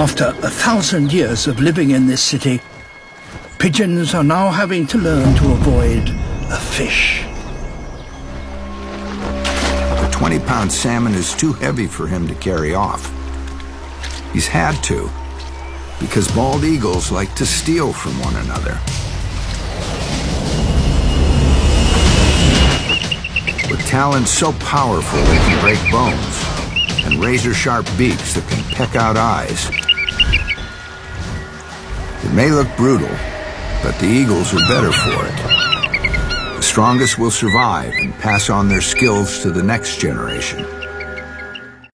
After 1,000 years of living in this city, pigeons are now having to learn to avoid a fish. A 20-pound salmon is too heavy for him to carry off. He's had to, because bald eagles like to steal from one another. With talons so powerful they can break bones, and razor-sharp beaks that can peck out eyes. It may look brutal, but the eagles are better for it. The strongest will survive and pass on their skills to the next generation.